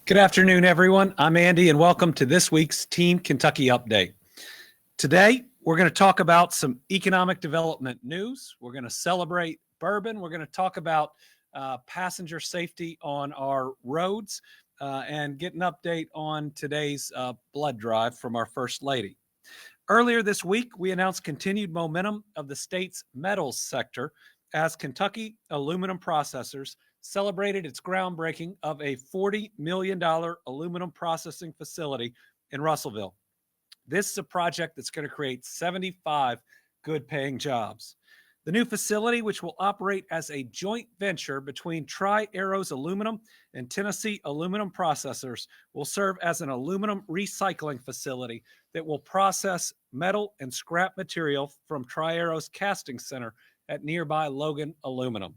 Good afternoon, everyone. I'm Andy, and welcome to this week's Team Kentucky Update. Today, we're going to talk about some economic development news. We're going to celebrate bourbon. We're going to talk about passenger safety on our roads and get an update on today's blood drive from our First Lady. Earlier this week, we announced continued momentum of the state's metals sector as Kentucky Aluminum Processors celebrated its groundbreaking of a $40 million aluminum processing facility in Russellville. This is a project that's going to create 75 good-paying jobs. The new facility, which will operate as a joint venture between Tri-Arrows Aluminum and Tennessee Aluminum Processors, will serve as an aluminum recycling facility that will process metal and scrap material from Tri-Arrows Casting Center at nearby Logan Aluminum.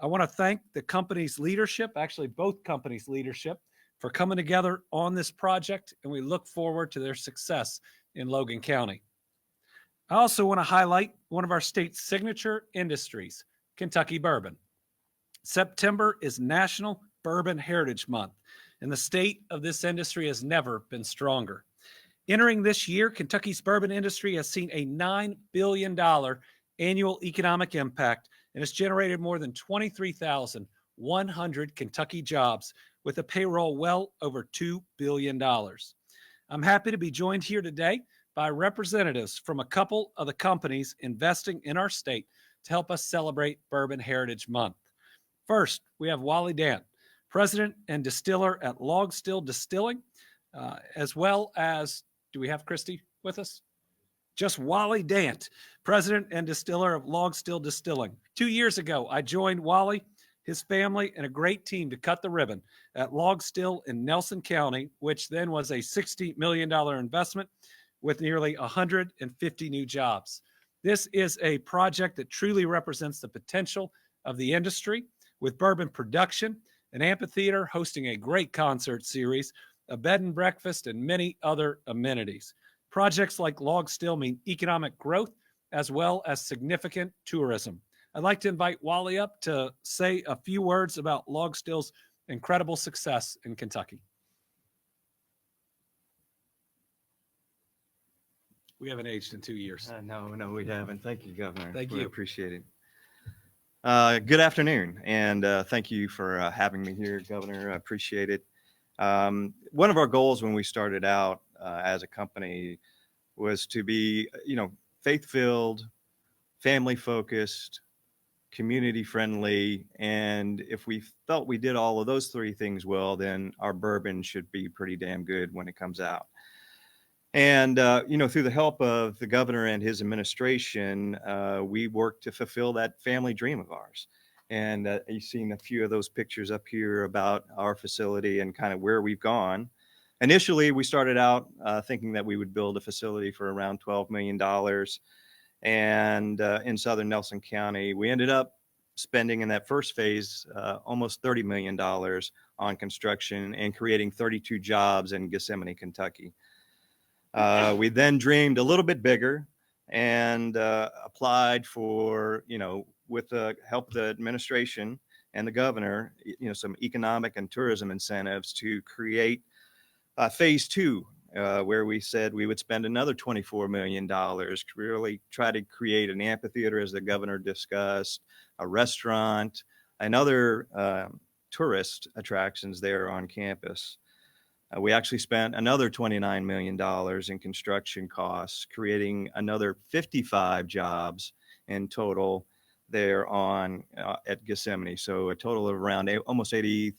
I want to thank the company's leadership, actually both companies' leadership, for coming together on this project, and we look forward to their success in Logan County. I also want to highlight one of our state's signature industries, Kentucky Bourbon. September is National Bourbon Heritage Month, and the state of this industry has never been stronger. Entering this year, Kentucky's bourbon industry has seen a $9 billion annual economic impact and has generated more than 23,100 Kentucky jobs with a payroll well over $2 billion. I'm happy to be joined here today by representatives from a couple of the companies investing in our state to help us celebrate Bourbon Heritage Month. First, we have Wally Dant, president and distiller at Log Still Distilling, as well as, do we have Christy with us? Just Wally Dant, president and distiller of Log Still Distilling. 2 years ago, I joined Wally, his family, and a great team to cut the ribbon at Log Still in Nelson County, which then was a $60 million investment with nearly 150 new jobs. This is a project that truly represents the potential of the industry, with bourbon production, an amphitheater hosting a great concert series, a bed and breakfast, and many other amenities. Projects like Log Still mean economic growth as well as significant tourism. I'd like to invite Wally up to say a few words about Log Still's incredible success in Kentucky. We haven't aged in 2 years. No, we haven't. Thank you, Governor. Thank you. We appreciate it. Good afternoon, and thank you for having me here, Governor. I appreciate it. One of our goals when we started out as a company was to be, faith-filled, family-focused, community-friendly, and if we felt we did all of those three things well, then our bourbon should be pretty damn good when it comes out. And, through the help of the governor and his administration, we worked to fulfill that family dream of ours. And you've seen a few of those pictures up here about our facility and kind of where we've gone. Initially, we started out thinking that we would build a facility for around $12 million. And in southern Nelson County, we ended up spending in that first phase almost $30 million on construction and creating 32 jobs in Gethsemane, Kentucky. We then dreamed a little bit bigger and applied for, with the help of the administration and the governor, some economic and tourism incentives to create phase two, where we said we would spend another $24 million to really try to create an amphitheater, as the governor discussed, a restaurant, and other tourist attractions there on campus. We actually spent another $29 million in construction costs, creating another 55 jobs in total there on at Gethsemane. So a total of around almost 80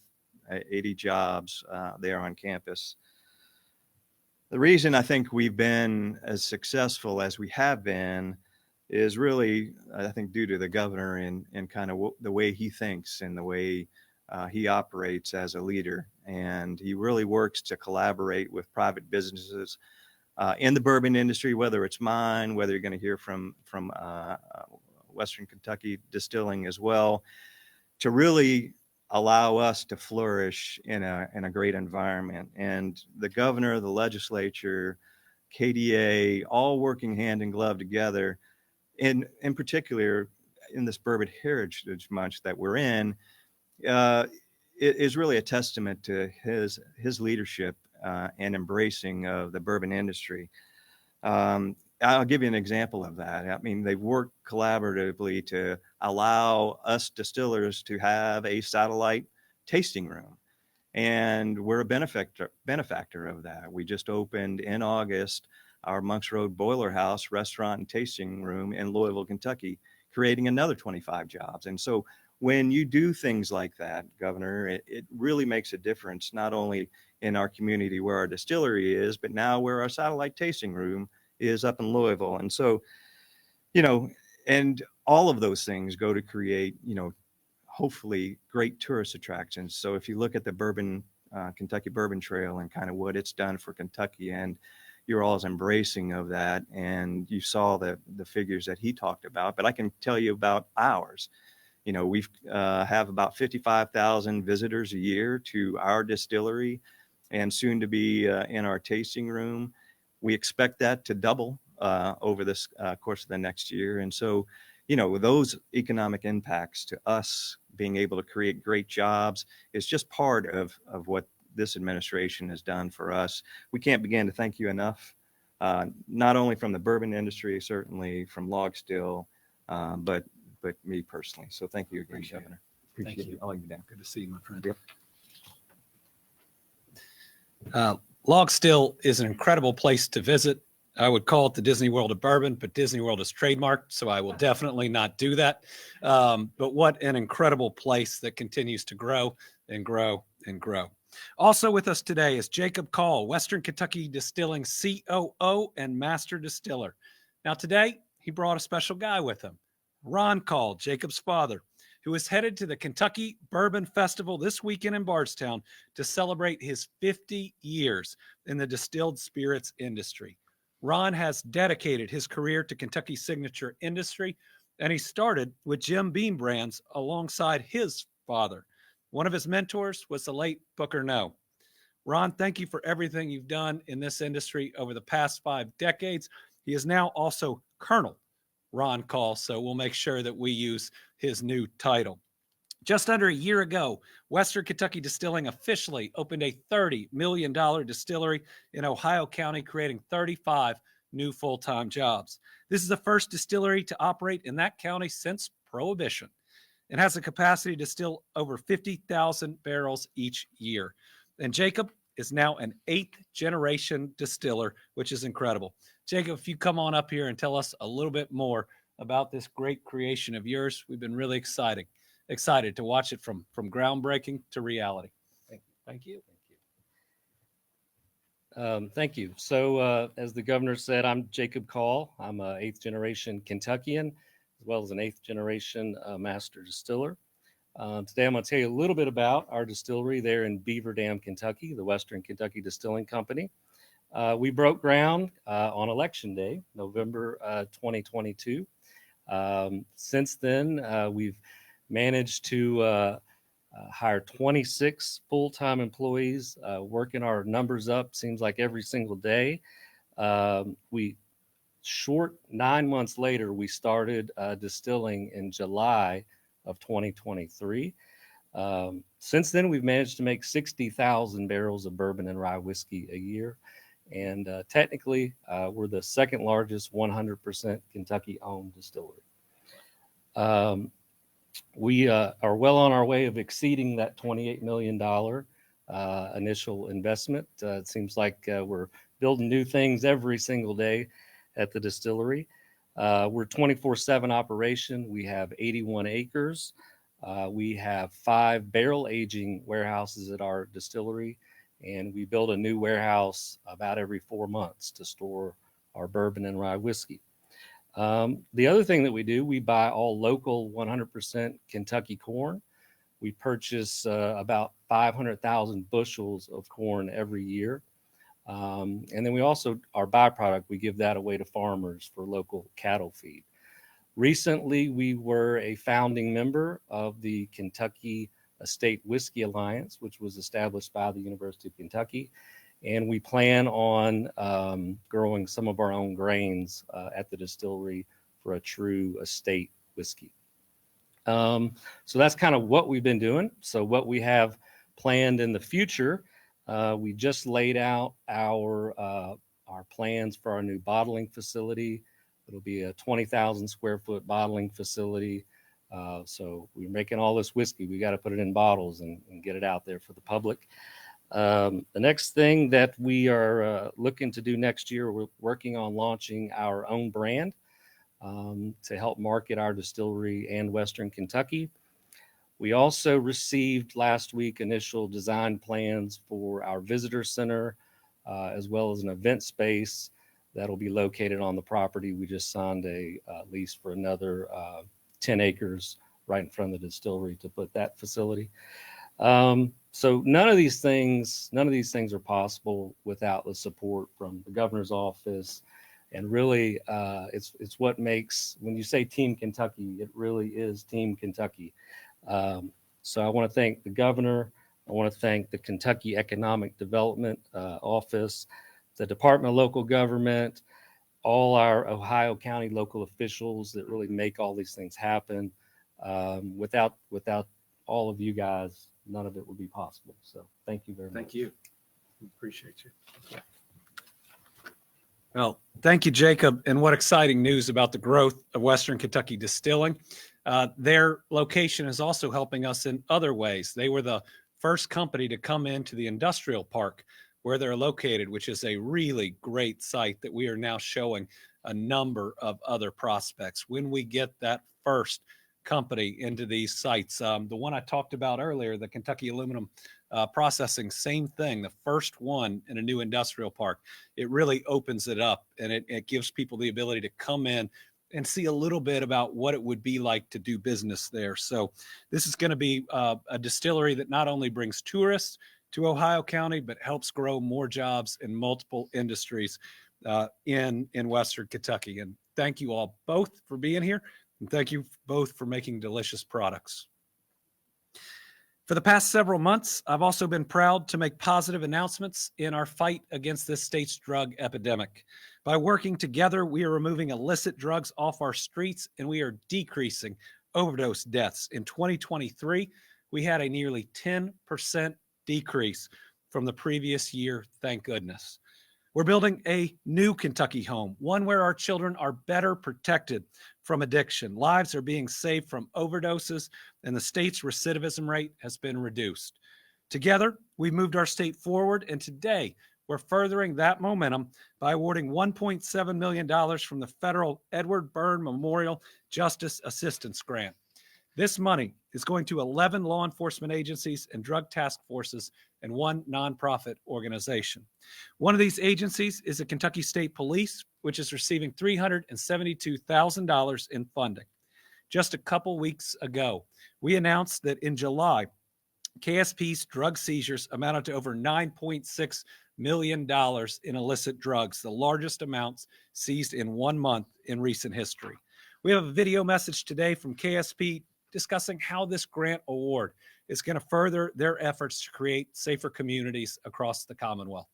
jobs there on campus. The reason I think we've been as successful as we have been is really, I think, due to the governor and kind of the way he thinks and the way he operates as a leader. And he really works to collaborate with private businesses in the bourbon industry, whether it's mine, whether you're going to hear from Western Kentucky Distilling as well, to really allow us to flourish in a great environment. And the governor, the legislature, KDA, all working hand in glove together, in particular in this Bourbon Heritage Month that we're in, is really a testament to his leadership and embracing of the bourbon industry. I'll give you an example of that. I mean, they've worked collaboratively to allow us distillers to have a satellite tasting room. And we're a benefactor of that. We just opened in August our Monks Road Boiler House restaurant and tasting room in Louisville, Kentucky, creating another 25 jobs. And so when you do things like that, Governor, it really makes a difference, not only in our community where our distillery is, but now where our satellite tasting room is up in Louisville. And so, and all of those things go to create, hopefully great tourist attractions. So if you look at the Kentucky Bourbon Trail and kind of what it's done for Kentucky, and you're all embracing of that, and you saw the figures that he talked about, but I can tell you about ours. We've have about 55,000 visitors a year to our distillery, and soon to be in our tasting room. We expect that to double over this course of the next year. And so, those economic impacts to us being able to create great jobs is just part of what this administration has done for us. We can't begin to thank you enough, not only from the bourbon industry, certainly from Log Still, but me personally. So thank you again, Governor. Appreciate you. I'll let you down. Good to see you, my friend. Yep. Log Still is an incredible place to visit. I would call it the Disney World of bourbon, but Disney World is trademarked, so I will definitely not do that. But what an incredible place that continues to grow and grow and grow. Also with us today is Jacob Call, Western Kentucky Distilling COO and Master Distiller. Now today, he brought a special guy with him, Ron Call, Jacob's father, who is headed to the Kentucky Bourbon Festival this weekend in Bardstown to celebrate his 50 years in the distilled spirits industry. Ron has dedicated his career to Kentucky's signature industry, and he started with Jim Beam brands alongside his father. One of his mentors was the late Booker Noe. Ron, thank you for everything you've done in this industry over the past 5 decades. He is now also Colonel Ron Call, so we'll make sure that we use his new title. Just under a year ago, Western Kentucky Distilling officially opened a $30 million distillery in Ohio County, creating 35 new full-time jobs. This is the first distillery to operate in that county since Prohibition and has a capacity to distill over 50,000 barrels each year. And Jacob is now an 8th-generation distiller, which is incredible. Jacob, if you come on up here and tell us a little bit more about this great creation of yours, we've been really excited to watch it from groundbreaking to reality. Thank you. Thank you. So as the governor said, I'm Jacob Call. I'm an 8th-generation Kentuckian, as well as an 8th-generation master distiller. Today, I'm going to tell you a little bit about our distillery there in Beaver Dam, Kentucky, the Western Kentucky Distilling Company. We broke ground on Election Day, November 2022. Since then, we've managed to hire 26 full-time employees, working our numbers up, seems like every single day. 9 months later, we started distilling in July of 2023. Since then, we've managed to make 60,000 barrels of bourbon and rye whiskey a year. And technically, we're the second largest 100% Kentucky-owned distillery. We are well on our way of exceeding that $28 million initial investment. It seems like we're building new things every single day at the distillery. We're 24/7 operation. We have 81 acres. We have 5 barrel aging warehouses at our distillery, and we build a new warehouse about every 4 months to store our bourbon and rye whiskey. The other thing that we do, we buy all local 100% Kentucky corn. We purchase about 500,000 bushels of corn every year. And then we also, our byproduct, we give that away to farmers for local cattle feed. Recently, we were a founding member of the Kentucky Estate Whiskey Alliance, which was established by the University of Kentucky. And we plan on growing some of our own grains at the distillery for a true estate whiskey. So that's kind of what we've been doing. So what we have planned in the future. We just laid out our plans for our new bottling facility. It'll be a 20,000 square foot bottling facility. So we're making all this whiskey. We got to put it in bottles and get it out there for the public. The next thing that we are looking to do next year, we're working on launching our own brand to help market our distillery and Western Kentucky. We also received last week initial design plans for our visitor center, as well as an event space that'll be located on the property. We just signed a lease for another 10 acres right in front of the distillery to put that facility. So none of these things are possible without the support from the governor's office. And really, it's what makes, when you say Team Kentucky, it really is Team Kentucky. So I want to thank the governor. I want to thank the Kentucky Economic Development Office, the Department of Local Government, all our Ohio County local officials that really make all these things happen. Without all of you guys, none of it would be possible. So thank you very much. Thank you. Appreciate you. Well, thank you, Jacob. And what exciting news about the growth of Western Kentucky Distilling. Their location is also helping us in other ways. They were the first company to come into the industrial park where they're located, which is a really great site that we are now showing a number of other prospects. When we get that first company into these sites, the one I talked about earlier, the Kentucky Aluminum Processing, same thing, the first one in a new industrial park. It really opens it up, and it gives people the ability to come in and see a little bit about what it would be like to do business there. So this is going to be a distillery that not only brings tourists to Ohio County, but helps grow more jobs in multiple industries in Western Kentucky. And thank you all both for being here. And thank you both for making delicious products. For the past several months, I've also been proud to make positive announcements in our fight against this state's drug epidemic. By working together, we are removing illicit drugs off our streets, and we are decreasing overdose deaths. In 2023, we had a nearly 10% decrease from the previous year, thank goodness. We're building a new Kentucky home, one where our children are better protected from addiction. Lives are being saved from overdoses, and the state's recidivism rate has been reduced. Together, we've moved our state forward, and today we're furthering that momentum by awarding $1.7 million from the federal Edward Byrne Memorial Justice Assistance Grant. This money is going to 11 law enforcement agencies and drug task forces and one nonprofit organization. One of these agencies is the Kentucky State Police, which is receiving $372,000 in funding. Just a couple weeks ago, we announced that in July, KSP's drug seizures amounted to over $9.6 million in illicit drugs, the largest amounts seized in 1 month in recent history. We have a video message today from KSP discussing how this grant award is going to further their efforts to create safer communities across the Commonwealth.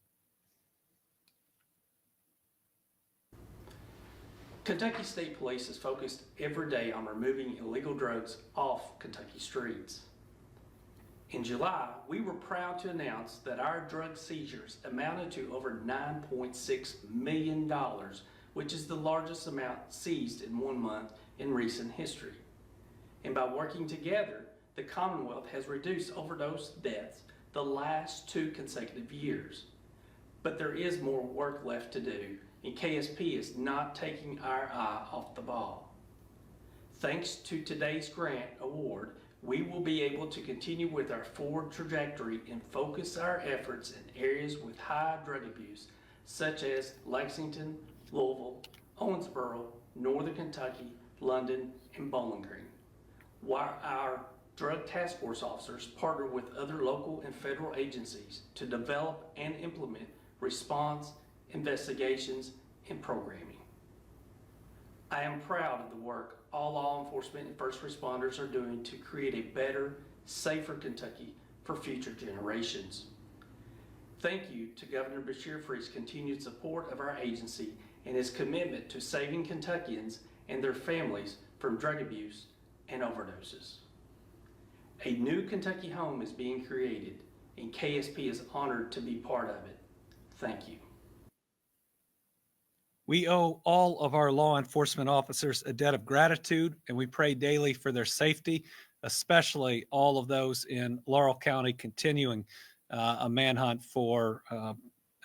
Kentucky State Police is focused every day on removing illegal drugs off Kentucky streets. In July, we were proud to announce that our drug seizures amounted to over $9.6 million, which is the largest amount seized in 1 month in recent history. And by working together, the Commonwealth has reduced overdose deaths the last 2 consecutive years. But there is more work left to do, and KSP is not taking our eye off the ball. Thanks to today's grant award, we will be able to continue with our forward trajectory and focus our efforts in areas with high drug abuse, such as Lexington, Louisville, Owensboro, Northern Kentucky, London, and Bowling Green. While our drug task force officers partner with other local and federal agencies to develop and implement response, investigations, and programming. I am proud of the work all law enforcement and first responders are doing to create a better, safer Kentucky for future generations. Thank you to Governor Beshear for his continued support of our agency and his commitment to saving Kentuckians and their families from drug abuse and overdoses. A new Kentucky home is being created, and KSP is honored to be part of it. Thank you. We owe all of our law enforcement officers a debt of gratitude, and we pray daily for their safety, especially all of those in Laurel County continuing a manhunt for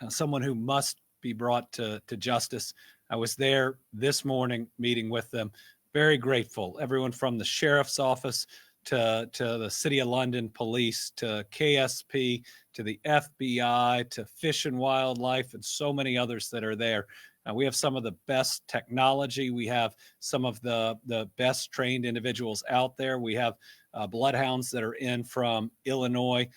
someone who must be brought to justice. I was there this morning meeting with them. Very grateful. Everyone from the sheriff's office to the City of London Police, to KSP, to the FBI, to Fish and Wildlife, and so many others that are there. We have some of the best technology. We have some of the best trained individuals out there. We have bloodhounds that are in from Illinois.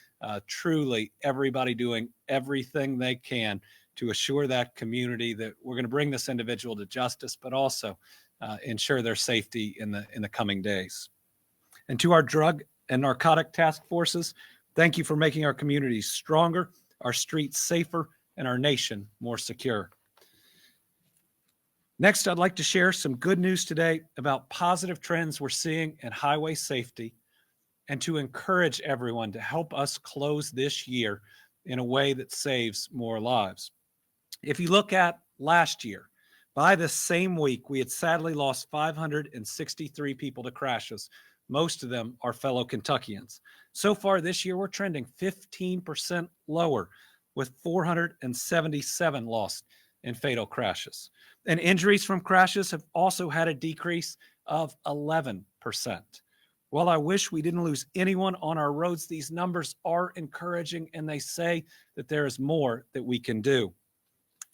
Truly, everybody doing everything they can to assure that community that we're going to bring this individual to justice, but also ensure their safety in the coming days. And to our drug and narcotic task forces, thank you for making our communities stronger, our streets safer, and our nation more secure. Next, I'd like to share some good news today about positive trends we're seeing in highway safety and to encourage everyone to help us close this year in a way that saves more lives. If you look at last year, by the same week, we had sadly lost 563 people to crashes. Most of them are fellow Kentuckians. So far this year, we're trending 15% lower with 477 lost in fatal crashes. And injuries from crashes have also had a decrease of 11%. While I wish we didn't lose anyone on our roads, these numbers are encouraging, and they say that there is more that we can do.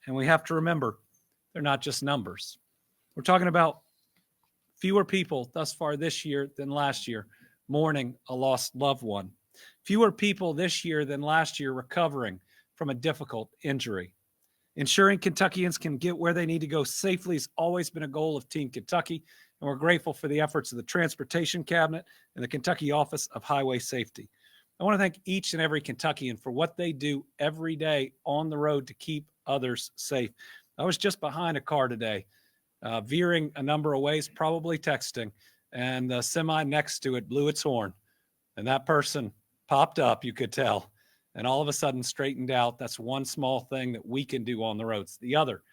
And we have to remember, they're not just numbers. We're talking about fewer people thus far this year than last year mourning a lost loved one. Fewer people this year than last year recovering from a difficult injury. Ensuring Kentuckians can get where they need to go safely has always been a goal of Team Kentucky, and we're grateful for the efforts of the Transportation Cabinet and the Kentucky Office of Highway Safety. I want to thank each and every Kentuckian for what they do every day on the road to keep others safe. I was just behind a car today, veering a number of ways, probably texting, and the semi next to it blew its horn, and that person popped up, you could tell, and all of a sudden straightened out. That's one small thing that we can do on the roads. The other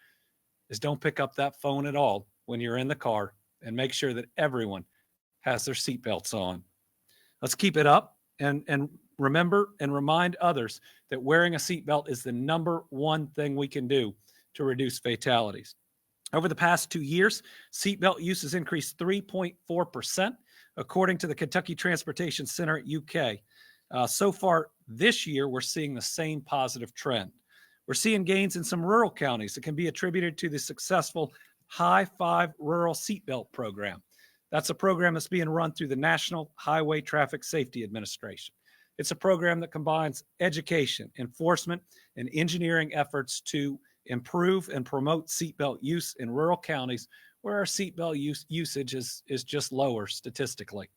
is don't pick up that phone at all when you're in the car, and make sure that everyone has their seatbelts on. Let's keep it up and remember and remind others that wearing a seatbelt is the number one thing we can do to reduce fatalities. Over the past 2 years, seatbelt use has increased 3.4%, according to the Kentucky Transportation Center UK. So far this year, we're seeing the same positive trend. We're seeing gains in some rural counties that can be attributed to the successful High Five Rural Seatbelt Program. That's a program that's being run through the National Highway Traffic Safety Administration. It's a program that combines education, enforcement, and engineering efforts to improve and promote seatbelt use in rural counties where our seatbelt usage is just lower statistically.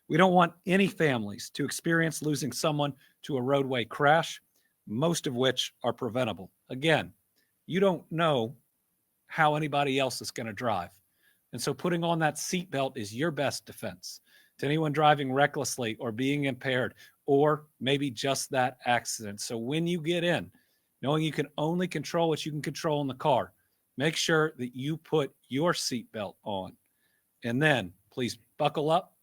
We don't want any families to experience losing someone to a roadway crash, most of which are preventable. Again, you don't know how anybody else is going to drive. And so putting on that seatbelt is your best defense to anyone driving recklessly or being impaired, or maybe just that accident. So when you get in, knowing you can only control what you can control in the car, make sure that you put your seatbelt on. And then please buckle up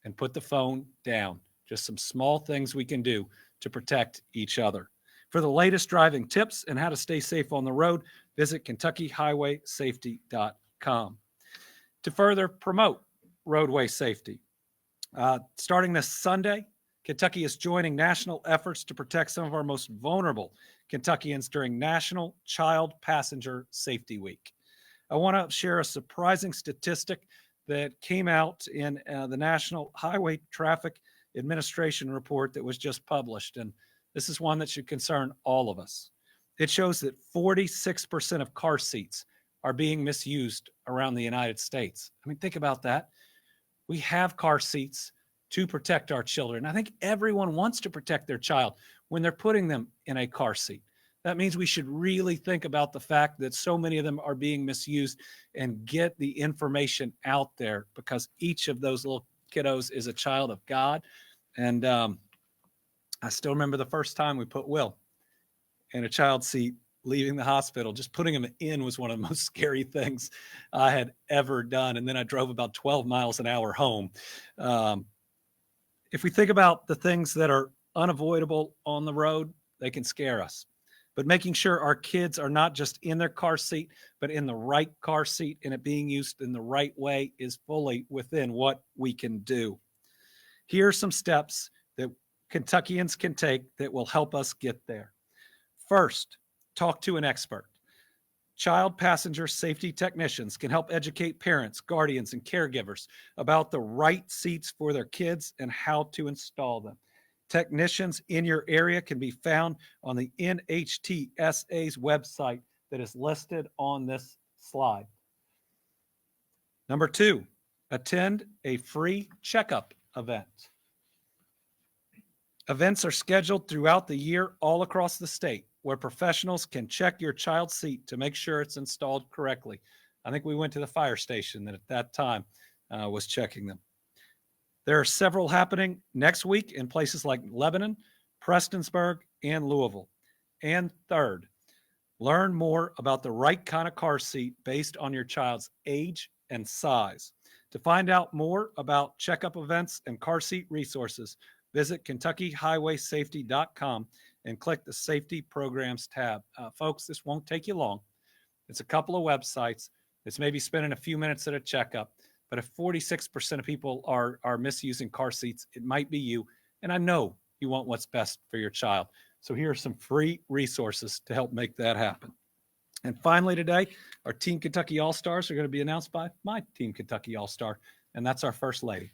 and put the phone down. Just some small things we can do to protect each other. For the latest driving tips and how to stay safe on the road, visit KentuckyHighwaySafety.com. To further promote roadway safety, starting this Sunday, Kentucky is joining national efforts to protect some of our most vulnerable Kentuckians during National Child Passenger Safety Week. I want to share a surprising statistic that came out in the National Highway Traffic Administration report that was just published. And this is one that should concern all of us. It shows that 46% of car seats are being misused around the United States. I mean, think about that. We have car seats to protect our children. I think everyone wants to protect their child when they're putting them in a car seat. That means we should really think about the fact that so many of them are being misused and get the information out there, because each of those little kiddos is a child of God. And I still remember the first time we put Will in a child seat leaving the hospital. Just putting him in was one of the most scary things I had ever done. And then I drove about 12 miles an hour home. If we think about the things that are unavoidable on the road, they can scare us. But making sure our kids are not just in their car seat, but in the right car seat and it being used in the right way is fully within what we can do. Here are some steps that Kentuckians can take that will help us get there. First, talk to an expert. Child passenger safety technicians can help educate parents, guardians, and caregivers about the right seats for their kids and how to install them. Technicians in your area can be found on the NHTSA's website that is listed on this slide. Number 2, attend a free checkup event. Events are scheduled throughout the year all across the state where professionals can check your child's seat to make sure it's installed correctly. I think we went to the fire station that at that time was checking them. There are several happening next week in places like Lebanon, Prestonsburg, and Louisville. And third, learn more about the right kind of car seat based on your child's age and size. To find out more about checkup events and car seat resources, visit KentuckyHighwaySafety.com and click the Safety Programs tab. Folks, this won't take you long. It's a couple of websites. It's maybe spending a few minutes at a checkup. But if 46% of people are misusing car seats, it might be you. And I know you want what's best for your child. So here are some free resources to help make that happen. And finally today, our Team Kentucky All-Stars are going to be announced by my Team Kentucky All-Star, and that's our First Lady.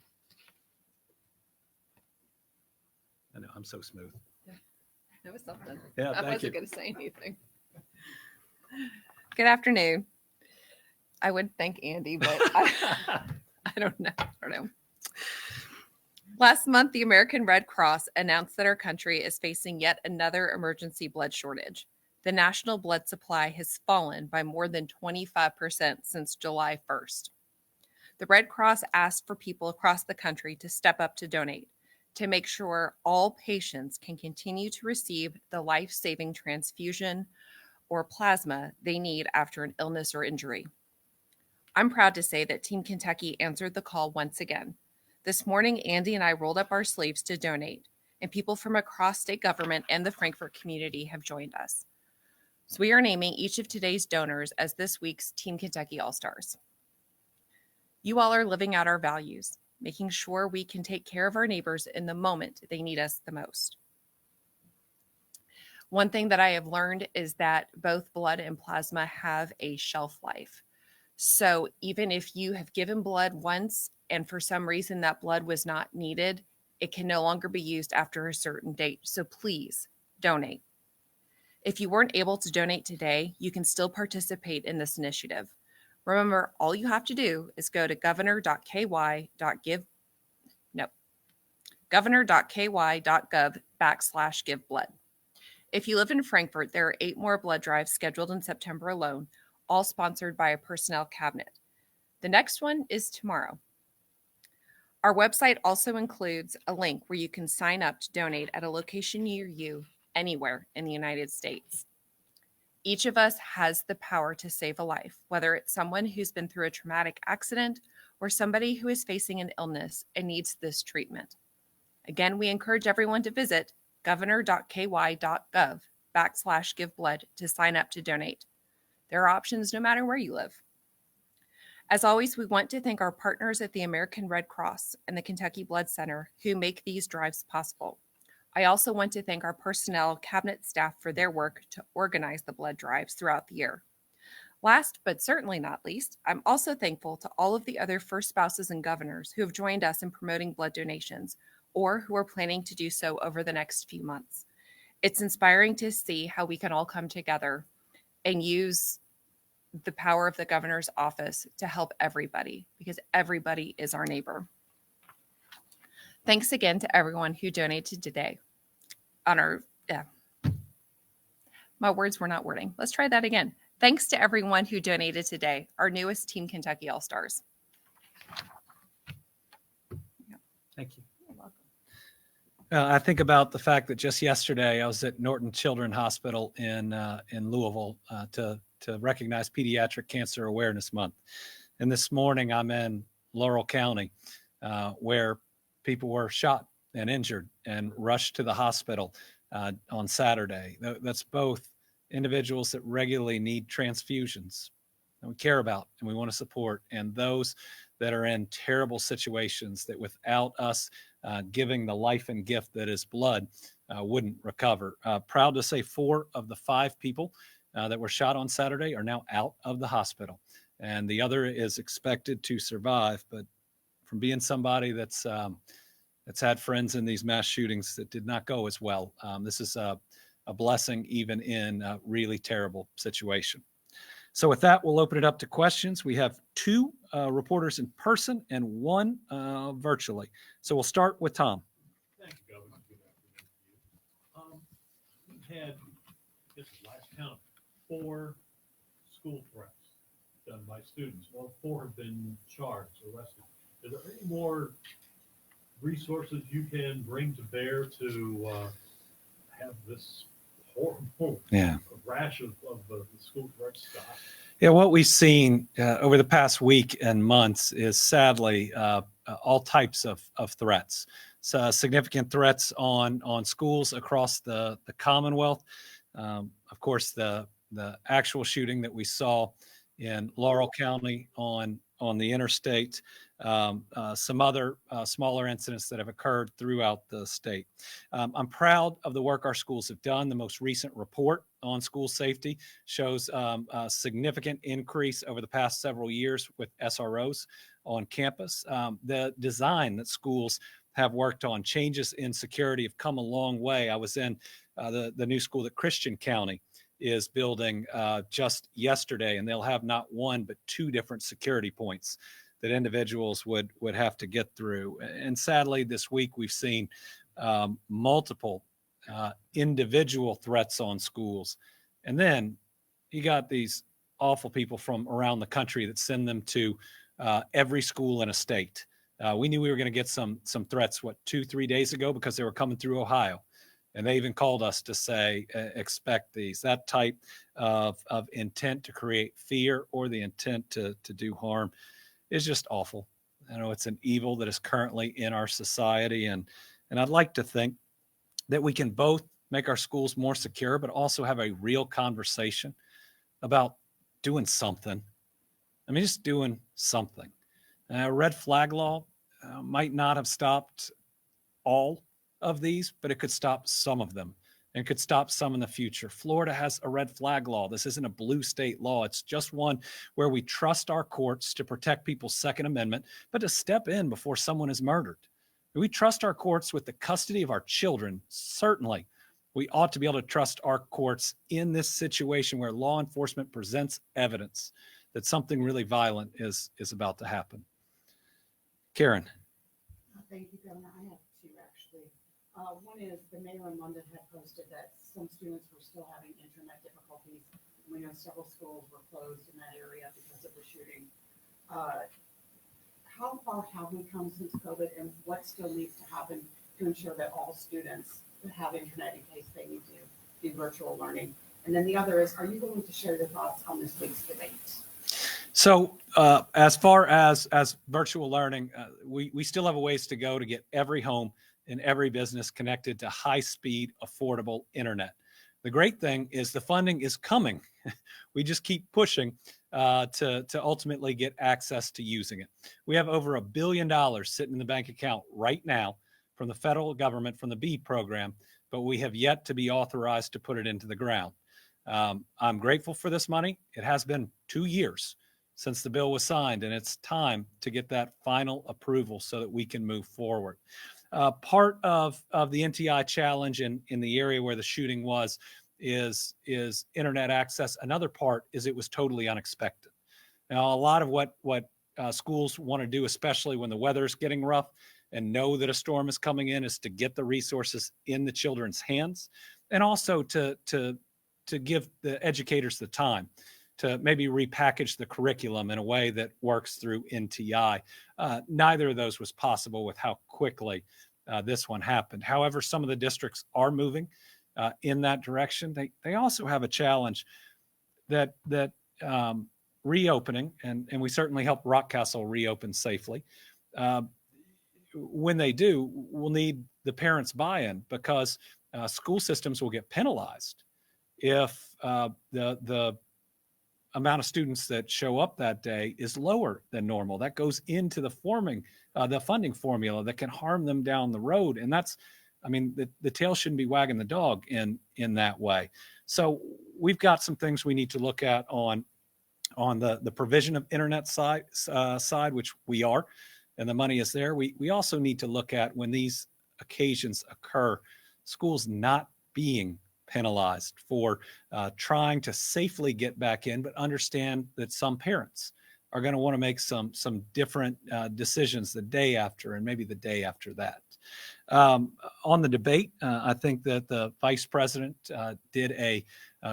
I know, I'm so smooth. That was something. Yeah, I thank wasn't you. going to say anything. Good afternoon. I would thank Andy, but I don't know. Last month, the American Red Cross announced that our country is facing yet another emergency blood shortage. The national blood supply has fallen by more than 25% since July 1st. The Red Cross asked for people across the country to step up to donate to make sure all patients can continue to receive the life-saving transfusion or plasma they need after an illness or injury. I'm proud to say that Team Kentucky answered the call once again. This morning, Andy and I rolled up our sleeves to donate, and people from across state government and the Frankfort community have joined us. So we are naming each of today's donors as this week's Team Kentucky All-Stars. You all are living out our values, making sure we can take care of our neighbors in the moment they need us the most. One thing that I have learned is that both blood and plasma have a shelf life. So even if you have given blood once and for some reason that blood was not needed, it can no longer be used after a certain date. So please donate. If you weren't able to donate today, you can still participate in this initiative. Remember, all you have to do is go to governor.ky.gov/give blood. If you live in Frankfort, there are 8 more blood drives scheduled in September alone, all sponsored by a personnel cabinet. The next one is tomorrow. Our website also includes a link where you can sign up to donate at a location near you anywhere in the United States. Each of us has the power to save a life, whether it's someone who's been through a traumatic accident or somebody who is facing an illness and needs this treatment. Again, we encourage everyone to visit governor.ky.gov/give blood to sign up to donate. There are options no matter where you live. As always, we want to thank our partners at the American Red Cross and the Kentucky Blood Center who make these drives possible. I also want to thank our personnel cabinet staff for their work to organize the blood drives throughout the year. Last, but certainly not least, I'm also thankful to all of the other first spouses and governors who have joined us in promoting blood donations or who are planning to do so over the next few months. It's inspiring to see how we can all come together and use the power of the governor's office to help everybody, because everybody is our neighbor. Thanks again to everyone who donated today. My words were not wording. Let's try that again. Thanks to everyone who donated today, our newest Team Kentucky All-Stars. Thank you. You're welcome. I think about the fact that just yesterday I was at Norton Children's Hospital in Louisville to recognize Pediatric Cancer Awareness Month, and this morning I'm in Laurel County, where people were shot and injured and rushed to the hospital on Saturday. That's both individuals that regularly need transfusions that we care about and we want to support, and those that are in terrible situations that without us giving the life and gift that is blood wouldn't recover. Proud to say 4 of the 5 people that were shot on Saturday are now out of the hospital, and the other is expected to survive. But from being somebody that's had friends in these mass shootings that did not go as well, this is a blessing even in a really terrible situation. So with that, we'll open it up to questions. We have 2 reporters in person and 1 virtually. So we'll start with Tom. Thank you, Governor. Good afternoon to you. We've had, this is last count, 4 school threats done by students. Well, 4 have been charged, arrested. Is there any more resources you can bring to bear to have this horrible rash of the school threats stop? Yeah, what we've seen over the past week and months is sadly all types of threats. So significant threats on schools across the Commonwealth. Of course, the actual shooting that we saw in Laurel County on the interstate, some other smaller incidents that have occurred throughout the state. I'm proud of the work our schools have done. The most recent report on school safety shows a significant increase over the past several years with SROs on campus. The design that schools have worked on, changes in security, have come a long way. I was in the new school that Christian County is building just yesterday, and they'll have not 1 but 2 different security points that individuals would have to get through. And sadly, this week we've seen multiple individual threats on schools. And then you got these awful people from around the country that send them to every school in a state. We knew we were going to get some threats, 2-3 days ago, because they were coming through Ohio. And they even called us to say, expect these. That type of intent to create fear or the intent to do harm is just awful. I know it's an evil that is currently in our society. And I'd like to think that we can both make our schools more secure, but also have a real conversation about doing something. I mean, just doing something. Red flag law might not have stopped all of these, but it could stop some of them and could stop some in the future. Florida has a red flag law. This isn't a blue state law. It's just one where we trust our courts to protect people's Second Amendment, but to step in before someone is murdered. We trust our courts with the custody of our children. Certainly, we ought to be able to trust our courts in this situation where law enforcement presents evidence that something really violent is about to happen. Karen. Thank you, Governor. I have 2 actually. One is the mayor in London had posted that some students were still having internet difficulties. We know several schools were closed in that area because of the shooting. How far have we come since COVID, and what still needs to happen to ensure that all students have internet in case they need to do virtual learning? And then the other is, are you willing to share your thoughts on this week's debate? So as far as virtual learning, we still have a ways to go to get every home and every business connected to high-speed, affordable internet. The great thing is the funding is coming. We just keep pushing to ultimately get access to using it. We have over $1 billion sitting in the bank account right now from the federal government, from the BEAD program, but we have yet to be authorized to put it into the ground. I'm grateful for this money. It has been 2 years since the bill was signed, and it's time to get that final approval so that we can move forward. Part of the NTI challenge in the area where the shooting was is internet access. Another part is it was totally unexpected. Now, a lot of what schools want to do, especially when the weather is getting rough and know that a storm is coming in, is to get the resources in the children's hands, and also to give the educators the time to maybe repackage the curriculum in a way that works through NTI. Neither of those was possible with how quickly this one happened. However, some of the districts are moving in that direction. They also have a challenge that reopening, and we certainly helped Rockcastle reopen safely. When they do, we'll need the parents' buy-in, because school systems will get penalized if the amount of students that show up that day is lower than normal. That goes into the funding formula that can harm them down the road. And that's, I mean, the tail shouldn't be wagging the dog in that way. So we've got some things we need to look at on the provision of internet side, which we are, and the money is there. We also need to look at, when these occasions occur, schools not being penalized for trying to safely get back in, but understand that some parents are going to want to make some different decisions the day after, and maybe the day after that. On the debate, I think that the vice president did a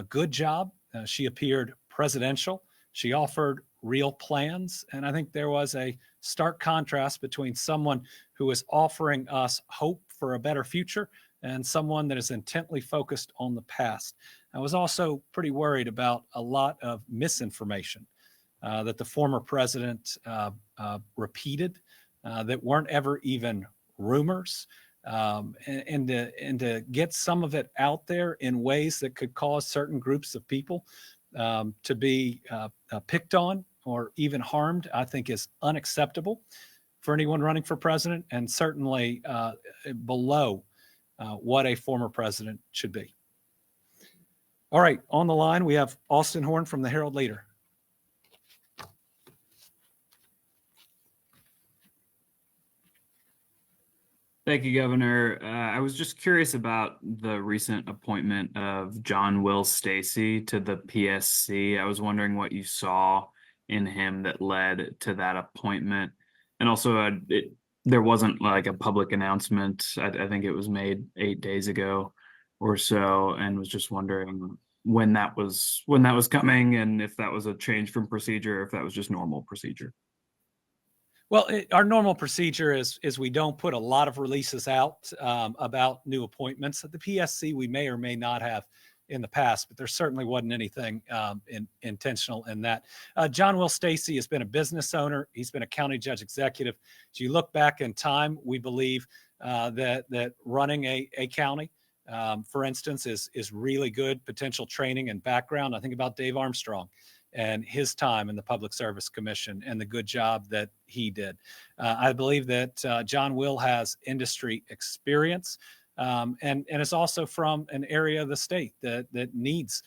good job. She appeared presidential. She offered real plans. And I think there was a stark contrast between someone who is offering us hope for a better future and someone that is intently focused on the past. I was also pretty worried about a lot of misinformation that the former president repeated that weren't ever even rumors, and to get some of it out there in ways that could cause certain groups of people to be picked on or even harmed, I think is unacceptable for anyone running for president, and certainly below what a former president should be. All right, on the line, we have Austin Horn from the Herald Leader. Thank you, Governor. I was just curious about the recent appointment of John Will Stacy to the PSC. I was wondering what you saw in him that led to that appointment. And also, there wasn't like a public announcement. I think it was made 8 days ago or so, and was just wondering when that was coming, and if that was a change from procedure, or if that was just normal procedure. Well, our normal procedure is we don't put a lot of releases out about new appointments. At the PSC, we may or may not have in the past, but there certainly wasn't anything intentional in that. John Will Stacy has been a business owner. He's been a county judge executive. As you look back in time, we believe that running a county, for instance, is really good potential training and background. I think about Dave Armstrong and his time in the Public Service Commission and the good job that he did. I believe that John Will has industry experience, and is also from an area of the state that needs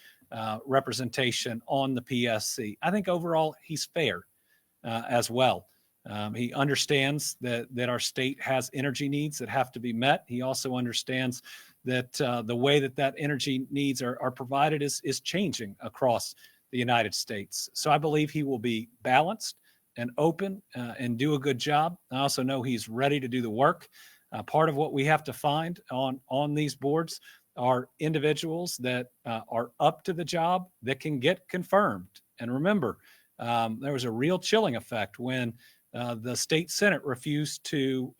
representation on the PSC. I think overall he's fair as well. He understands that our state has energy needs that have to be met. He also understands that the way that energy needs are provided is changing across the United States. So I believe he will be balanced and open and do a good job. I also know he's ready to do the work. Part of what we have to find on these boards are individuals that are up to the job that can get confirmed. And remember, there was a real chilling effect when the state Senate refused to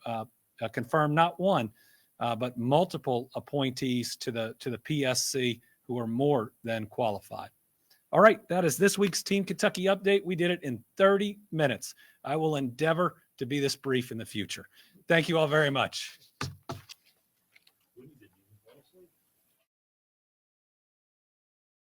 confirm not one, but multiple appointees to the PSC who are more than qualified. All right, that is this week's Team Kentucky Update. We did it in 30 minutes. I will endeavor to be this brief in the future. Thank you all very much.